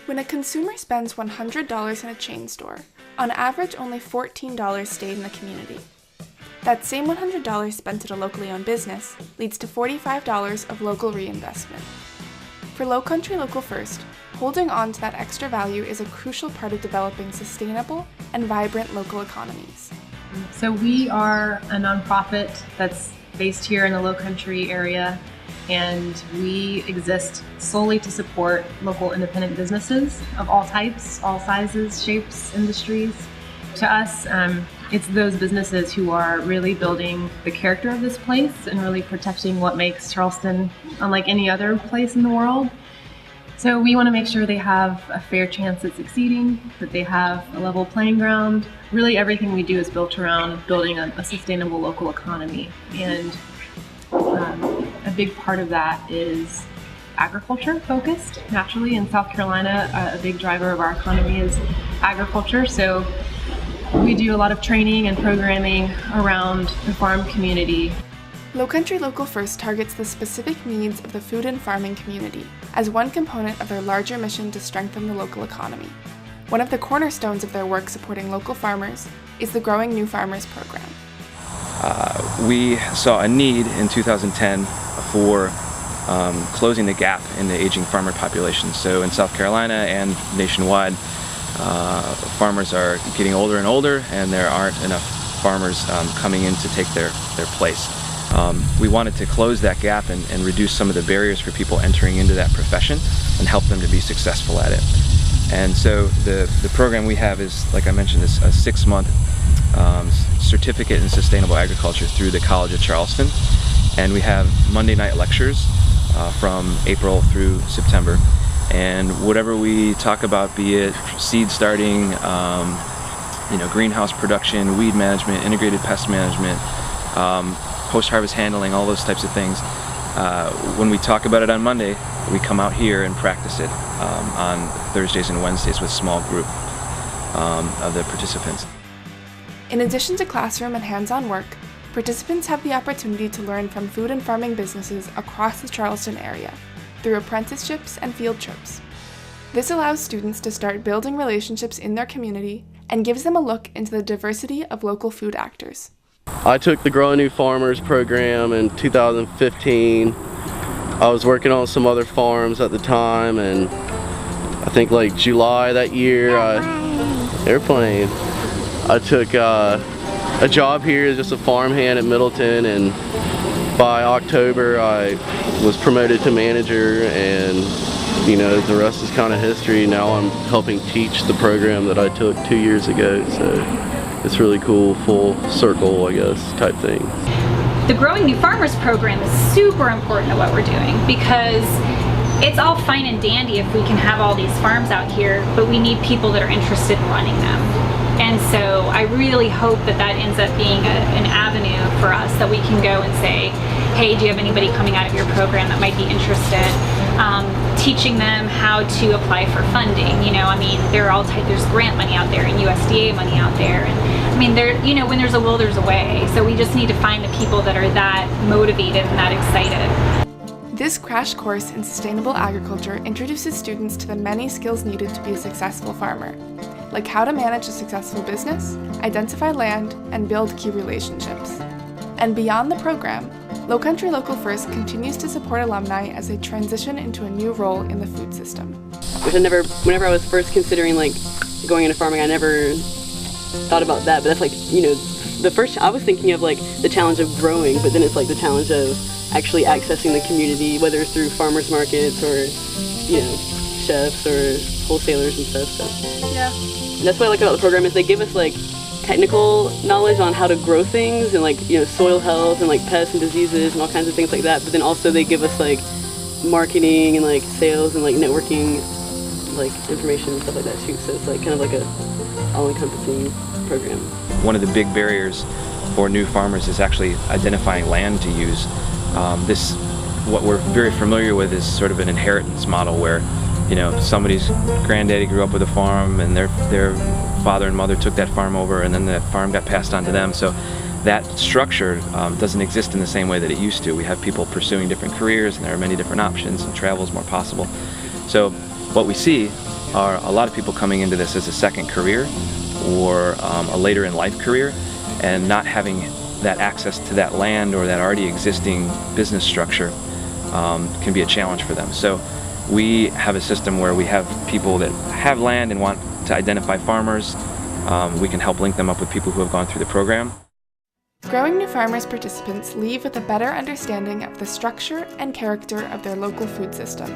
When a consumer spends $100 in a chain store, on average only $14 stay in the community. That same $100 spent at a locally owned business leads to $45 of local reinvestment. For Lowcountry Local First, holding on to that extra value is a crucial part of developing sustainable and vibrant local economies. So we are a nonprofit that's based here in the Lowcountry area, and we exist solely to support local independent businesses of all types, all sizes, shapes, industries. To us, it's those businesses who are really building the character of this place and really protecting what makes Charleston unlike any other place in the world. So we want to make sure they have a fair chance at succeeding, that they have a level playing ground. Really everything we do is built around building a sustainable local economy. And a big part of that is agriculture focused. Naturally, in South Carolina, a big driver of our economy is agriculture. So we do a lot of training and programming around the farm community. Lowcountry Local First targets the specific needs of the food and farming community as one component of their larger mission to strengthen the local economy. One of the cornerstones of their work supporting local farmers is the Growing New Farmers program. We saw a need in 2010 for closing the gap in the aging farmer population. So in South Carolina and nationwide, farmers are getting older and older, and there aren't enough farmers coming in to take their place. We wanted to close that gap and reduce some of the barriers for people entering into that profession and help them to be successful at it. And so the program we have is, like I mentioned, is a 6-month certificate in sustainable agriculture through the College of Charleston. And we have Monday night lectures from April through September. And whatever we talk about, be it seed starting, greenhouse production, weed management, integrated pest management, post-harvest handling, all those types of things. When we talk about it on Monday, we come out here and practice it on Thursdays and Wednesdays with a small group of the participants. In addition to classroom and hands-on work, participants have the opportunity to learn from food and farming businesses across the Charleston area through apprenticeships and field trips. This allows students to start building relationships in their community and gives them a look into the diversity of local food actors. I took the Growing New Farmers program in 2015. I was working on some other farms at the time, and I think like July that year, airplane. I took a job here as just a farmhand at Middleton, and by October I was promoted to manager, and the rest is kind of history. Now I'm helping teach the program that I took 2 years ago, so it's really cool, full circle, I guess, type thing. The Growing New Farmers program is super important to what we're doing, because it's all fine and dandy if we can have all these farms out here, but we need people that are interested in running them. And so I really hope that that ends up being an avenue for us, that we can go and say, hey, do you have anybody coming out of your program that might be interested? Teaching them how to apply for funding. There are all types, there's grant money out there and USDA money out there. And when there's a will, there's a way. So we just need to find the people that are that motivated and that excited. This crash course in sustainable agriculture introduces students to the many skills needed to be a successful farmer, like how to manage a successful business, identify land, and build key relationships. And beyond the program, Lowcountry Local First continues to support alumni as they transition into a new role in the food system. Whenever I was first considering going into farming, I never thought about that, but that's the first I was thinking of the challenge of growing, but then it's the challenge of actually accessing the community, whether it's through farmers markets or chefs or wholesalers and stuff. So yeah, and that's what I like about the program is they give us technical knowledge on how to grow things and soil health and pests and diseases and all kinds of things like that, but then also they give us marketing and sales and networking information and stuff like that too. So it's kind of a all-encompassing program. One of the big barriers for new farmers is actually identifying land to use. What we're very familiar with is sort of an inheritance model where somebody's granddaddy grew up with a farm and their father and mother took that farm over, and then that farm got passed on to them. So that structure doesn't exist in the same way that it used to. We have people pursuing different careers, and there are many different options, and travel is more possible. So what we see are a lot of people coming into this as a second career or a later in life career, and not having that access to that land or that already existing business structure can be a challenge for them. So we have a system where we have people that have land and want to identify farmers. We can help link them up with people who have gone through the program. Growing New Farmers participants leave with a better understanding of the structure and character of their local food system.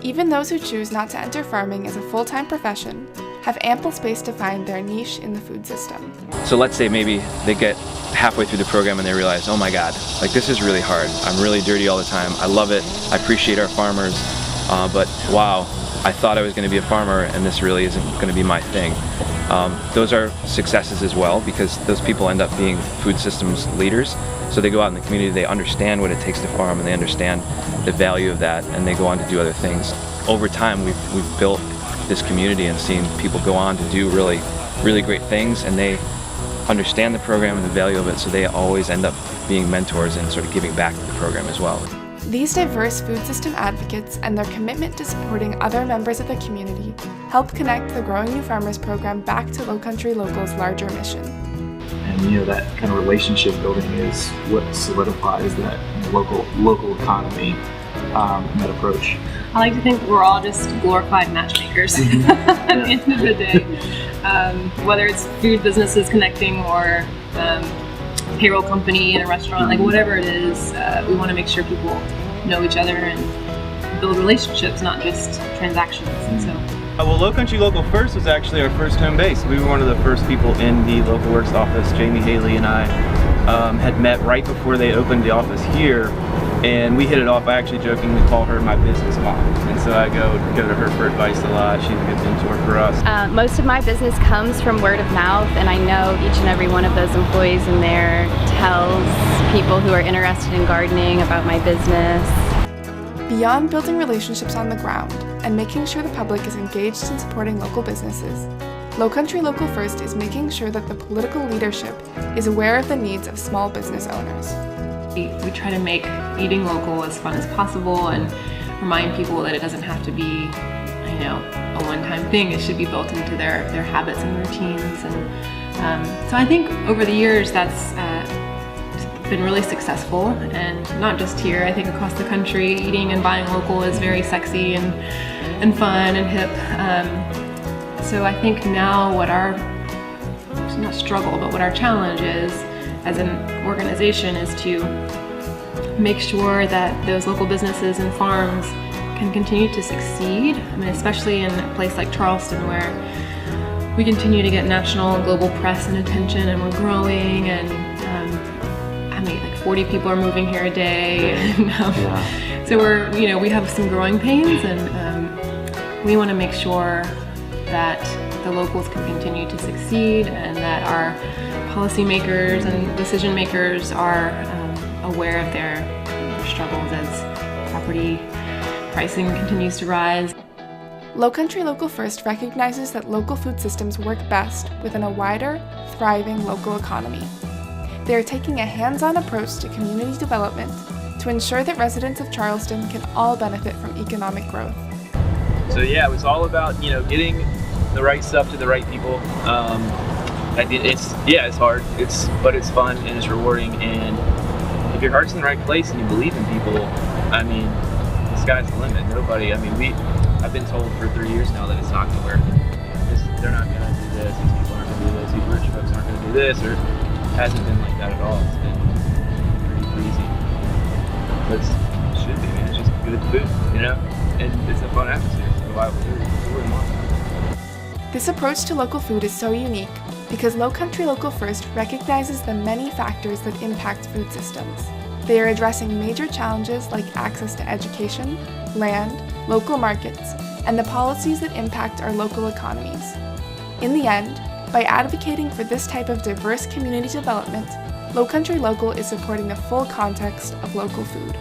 Even those who choose not to enter farming as a full-time profession have ample space to find their niche in the food system. So let's say maybe they get halfway through the program and they realize, oh my God, like this is really hard. I'm really dirty all the time. I love it. I appreciate our farmers, but wow, I thought I was going to be a farmer and this really isn't going to be my thing. Those are successes as well, because those people end up being food systems leaders. So they go out in the community, they understand what it takes to farm, and they understand the value of that, and they go on to do other things. Over time, we've built this community and seen people go on to do really, really great things, and they understand the program and the value of it, so they always end up being mentors and sort of giving back to the program as well. These diverse food system advocates and their commitment to supporting other members of the community help connect the Growing New Farmers program back to Lowcountry Local's larger mission. And that kind of relationship building is what solidifies that local economy and that approach. I like to think we're all just glorified matchmakers at the end of the day. Whether it's food businesses connecting or payroll company in a restaurant, like whatever it is, we want to make sure people know each other and build relationships, not just transactions. And so. Well, Lowcountry Local First was actually our first home base. We were one of the first people in the Local Works office. Jamie Haley and I had met right before they opened the office here, and we hit it off. I actually jokingly call her my business mom, and so I go to her for advice a lot. She's a good mentor for us. Most of my business comes from word of mouth, and I know each and every one of those employees in there tells people who are interested in gardening about my business. Beyond building relationships on the ground and making sure the public is engaged in supporting local businesses, Lowcountry Local First is making sure that the political leadership is aware of the needs of small business owners. We try to make eating local as fun as possible and remind people that it doesn't have to be, a one-time thing. It should be built into their habits and routines. And so I think over the years that's been really successful, and not just here. I think across the country, eating and buying local is very sexy and fun and hip. So I think now what our challenge is as an organization is to make sure that those local businesses and farms can continue to succeed. I mean, especially in a place like Charleston, where we continue to get national and global press and attention, and we're growing, and 40 people are moving here a day, and so we have some growing pains, and we want to make sure that the locals can continue to succeed, and that our policymakers and decision makers are aware of their struggles as property pricing continues to rise. Lowcountry Local First recognizes that local food systems work best within a wider, thriving local economy. They are taking a hands-on approach to community development to ensure that residents of Charleston can all benefit from economic growth. So yeah, it was all about getting the right stuff to the right people. It's hard, but it's fun and it's rewarding. And if your heart's in the right place and you believe in people, the sky's the limit. I've been told for 3 years now that it's not going to work. They're not going to do this. These people aren't going to do this. These rich folks aren't going to do this. Or it hasn't been like that at all. It's been pretty easy. But it should be. It's just good food, and it's a fun atmosphere. It's reliable food. Who wouldn't want that? This approach to local food is so unique because Lowcountry Local First recognizes the many factors that impact food systems. They are addressing major challenges like access to education, land, local markets, and the policies that impact our local economies. In the end, by advocating for this type of diverse community development, Lowcountry Local is supporting the full context of local food.